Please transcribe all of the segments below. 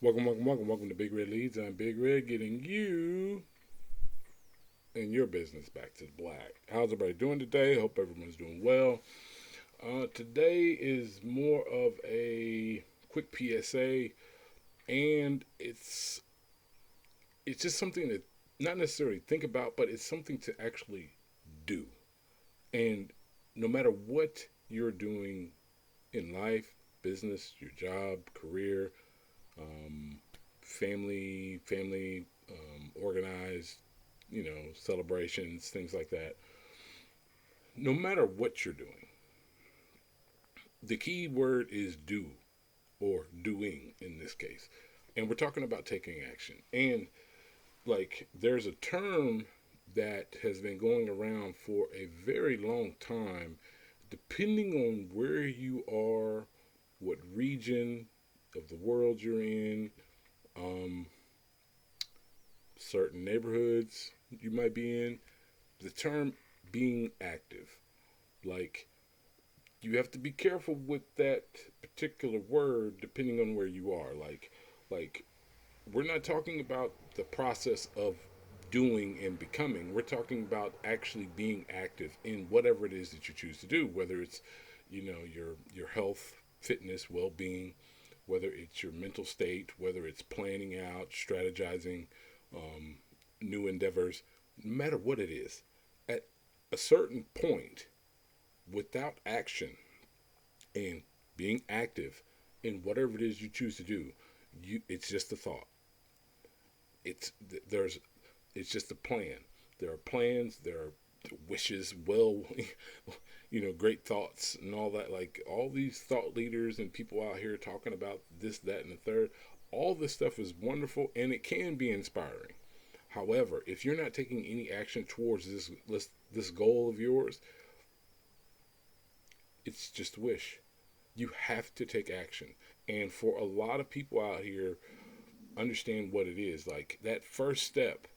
Welcome to Big Red Leads. I'm Big Red, getting you and your business back to the black. How's everybody doing today? Hope everyone's doing well. Today is more of a quick PSA, and it's just something to not necessarily think about, but it's something to actually do. And no matter what you're doing in life, business, your job, career, um, family, organized, celebrations, things like that. No matter what you're doing, the key word is do or doing in this case. And we're talking about taking action. And like there's a term that has been going around for a very long time, depending on where you are, what region of the world you're in, um, certain neighborhoods you might be in, the term being active. Like, you have to be careful with that particular word depending on where you are. Like we're not talking about the process of doing and becoming. We're talking about actually being active in whatever it is that you choose to do, whether it's, your health, fitness, well-being, whether it's your mental state, whether it's planning out, strategizing, um, new endeavors, no matter what it is. At a certain point, without action and being active in whatever it is you choose to do, it's just a thought. It's there's it's just a plan. There are plans, there are wishes, great thoughts and all that. Like all these thought leaders and people out here talking about this, that, and the third. All this stuff is wonderful and it can be inspiring. However, if you're not taking any action towards this goal of yours, it's just a wish. You have to take action. And for a lot of people out here, understand what it is. Like that first step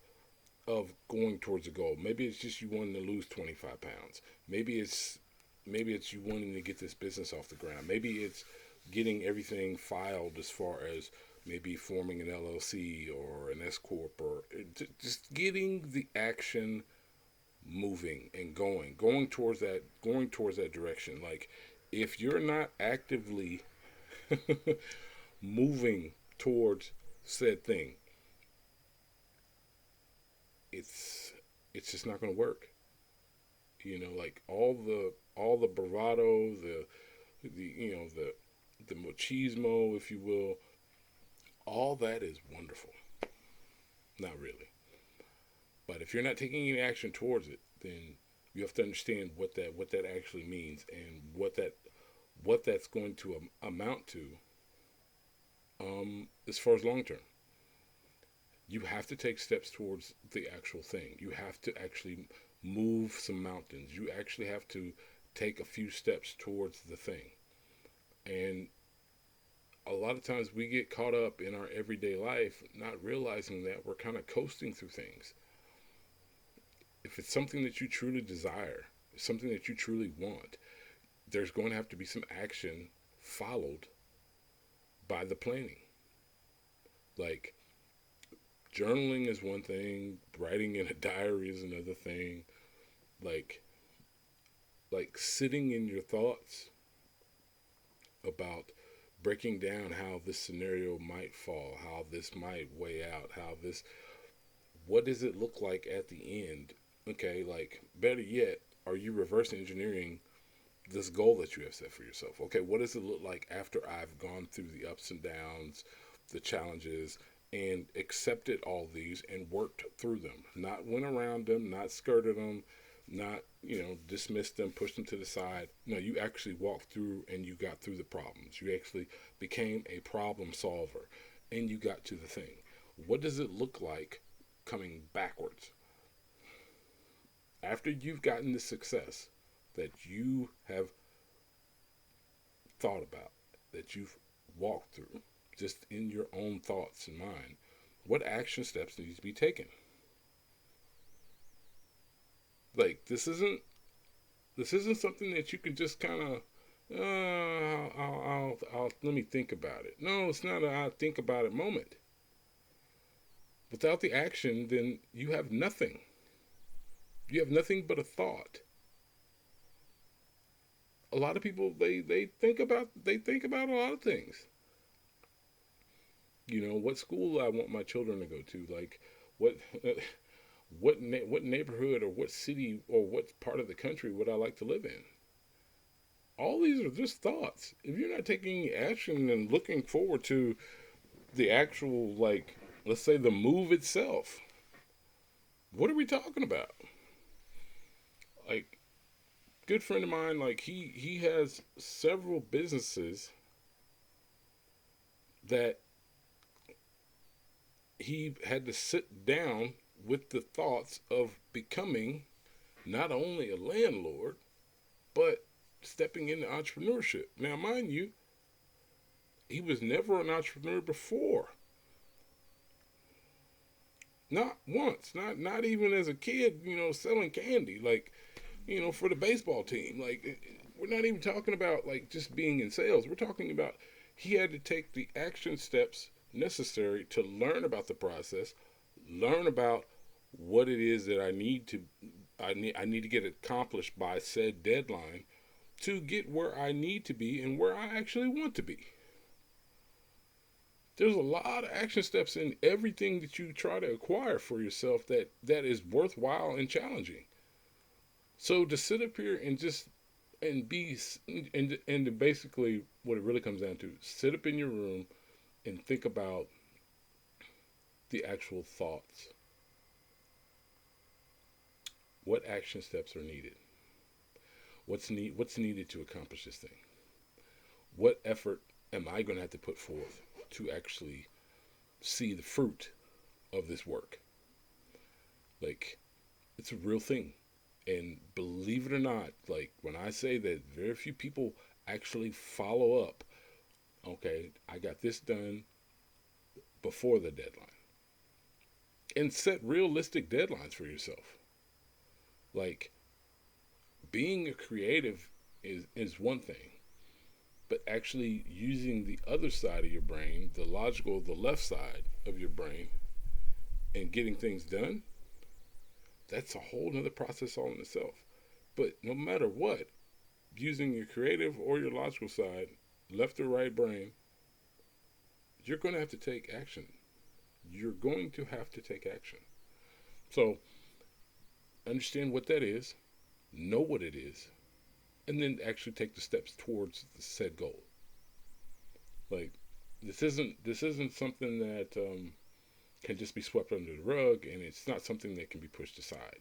of going towards a goal. Maybe it's just you wanting to lose 25 pounds. Maybe it's you wanting to get this business off the ground. Maybe it's getting everything filed as far as maybe forming an LLC or an S corp, or just getting the action moving and going towards that direction. Like if you're not actively moving towards said thing, it's it's just not going to work. Like all the bravado, the machismo, if you will, all that is wonderful. Not really. But if you're not taking any action towards it, then you have to understand what that actually means and what that's going to amount to, as far as long term. You have to take steps towards the actual thing. You have to actually move some mountains. You actually have to take a few steps towards the thing. And a lot of times we get caught up in our everyday life not realizing that we're kind of coasting through things. If it's something that you truly desire, something that you truly want, there's going to have to be some action followed by the planning. Like journaling is one thing, writing in a diary is another thing. Like sitting in your thoughts about breaking down how this scenario might fall, how this might weigh out, what does it look like at the end? Okay, like better yet, are you reverse engineering this goal that you have set for yourself? Okay, what does it look like after I've gone through the ups and downs, the challenges, and accepted all these and worked through them? Not went around them, not skirted them, not, dismissed them, pushed them to the side. No, you actually walked through and you got through the problems. You actually became a problem solver and you got to the thing. What does it look like coming backwards? After you've gotten the success that you have thought about, that you've walked through, just in your own thoughts and mind, what action steps need to be taken? Like this isn't something that you can just kind of Let me think about it. No, it's not a I'll think about it moment. Without the action, then you have nothing. You have nothing but a thought. A lot of people they think about a lot of things. You know, what school I want my children to go to, like what what neighborhood or what city or what part of the country would I like to live in. All these are just thoughts. If you're not taking action and looking forward to the actual, like, let's say the move itself, what are we talking about? Like, good friend of mine, like he has several businesses that he had to sit down with the thoughts of becoming not only a landlord but stepping into entrepreneurship. Now, mind you, he was never an entrepreneur before. Not once. Not even as a kid, selling candy, like, for the baseball team. Like, we're not even talking about like just being in sales. We're talking about he had to take the action steps necessary to learn about the process, learn about what it is that I need to get accomplished by said deadline to get where I need to be and where I actually want to be. There's a lot of action steps in everything that you try to acquire for yourself that is worthwhile and challenging. So to sit up here and just and be and basically what it really comes down to, sit up in your room and think about the actual thoughts. What action steps are needed? What's needed to accomplish this thing? What effort am I going to have to put forth to actually see the fruit of this work? Like, it's a real thing. And believe it or not, like when I say that very few people actually follow up, okay, I got this done before the deadline. And set realistic deadlines for yourself. Like, being a creative is one thing, but actually using the other side of your brain, the logical, the left side of your brain, and getting things done, that's a whole nother process all in itself. But no matter what, using your creative or your logical side, left or right brain, you're going to have to take action. You're going to have to take action. So, understand what that is, know what it is, and then actually take the steps towards the said goal. Like, this isn't something that can just be swept under the rug, and it's not something that can be pushed aside.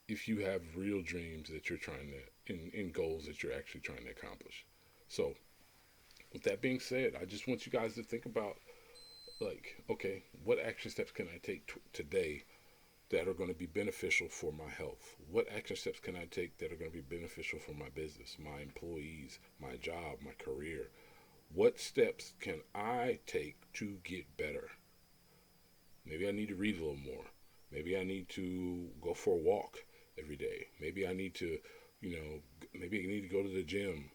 If you have real dreams that you're trying to, in goals that you're actually trying to accomplish. So, with that being said, I just want you guys to think about, like, okay, what action steps can I take today that are going to be beneficial for my health? What action steps can I take that are going to be beneficial for my business, my employees, my job, my career? What steps can I take to get better? Maybe I need to read a little more. Maybe I need to go for a walk every day. Maybe I need to, maybe I need to go to the gym.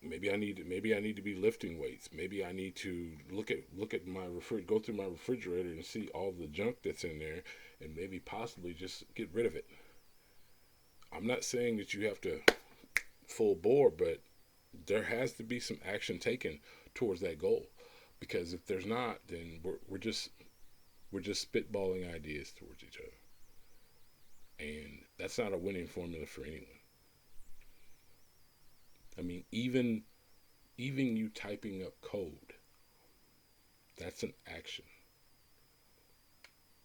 Maybe I need to be lifting weights. Maybe I need to look at my go through my refrigerator and see all the junk that's in there, and maybe possibly just get rid of it. I'm not saying that you have to full bore, but there has to be some action taken towards that goal, because if there's not, then we're just spitballing ideas towards each other, and that's not a winning formula for anyone. I mean, even you typing up code, that's an action,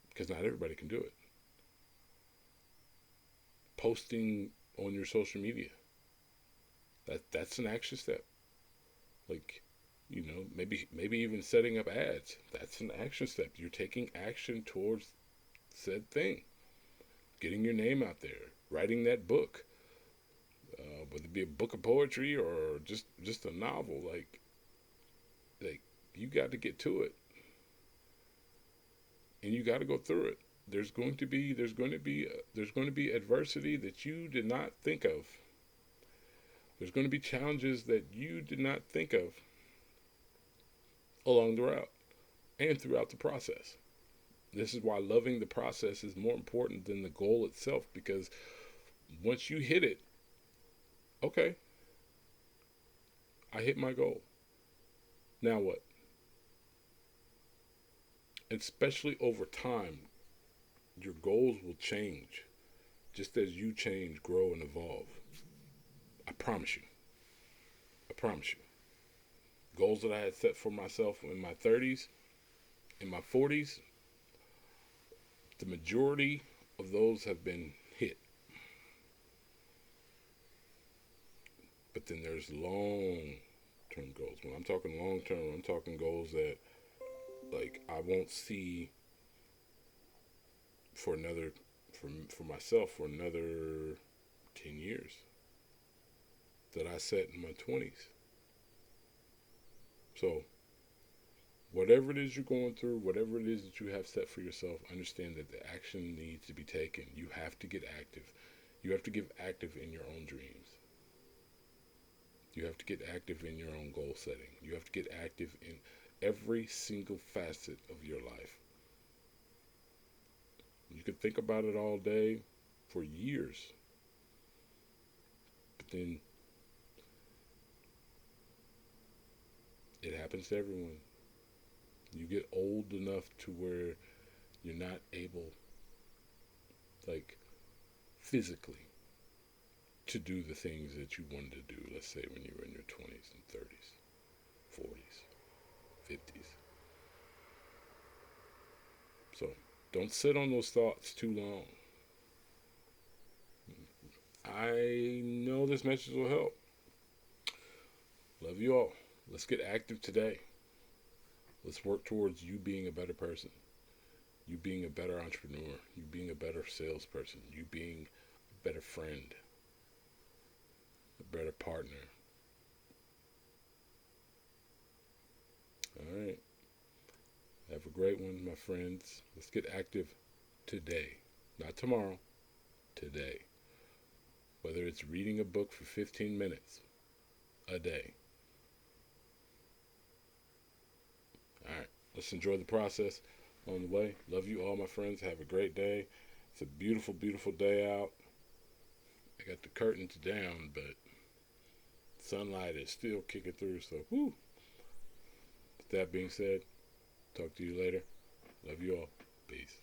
because not everybody can do it. Posting on your social media, that's an action step. Like, maybe even setting up ads, that's an action step. You're taking action towards said thing. Getting your name out there, writing that book, whether it be a book of poetry or just a novel, like you got to get to it, and you got to go through it. There's going to be adversity that you did not think of. There's going to be challenges that you did not think of along the route and throughout the process. This is why loving the process is more important than the goal itself, because once you hit it, okay, I hit my goal. Now what? Especially over time, your goals will change just as you change, grow, and evolve. I promise you. I promise you. Goals that I had set for myself in my 30s, in my 40s, the majority of those have been hit. But then there's long-term goals. When I'm talking long-term, I'm talking goals that, like, I won't see for another, for myself, for another 10 years that I set in my 20s. So, whatever it is you're going through, whatever it is that you have set for yourself, understand that the action needs to be taken. You have to get active. You have to get active in your own dreams. You have to get active in your own goal setting. You have to get active in every single facet of your life. You can think about it all day for years, but then it happens to everyone. You get old enough to where you're not able, like, physically to do the things that you wanted to do, let's say when you were in your 20s and 30s, 40s, 50s. So don't sit on those thoughts too long. I know this message will help. Love you all. Let's get active today. Let's work towards you being a better person, you being a better entrepreneur, you being a better salesperson, you being a better friend, a better partner. All right. Have a great one, my friends. Let's get active today, not tomorrow, today. Whether it's reading a book for 15 minutes a day. All right. Let's enjoy the process on the way. Love you all, my friends. Have a great day. It's a beautiful, beautiful day out. I got the curtains down, but sunlight is still kicking through, so whoo. With that being said, talk to you later. Love you all. Peace.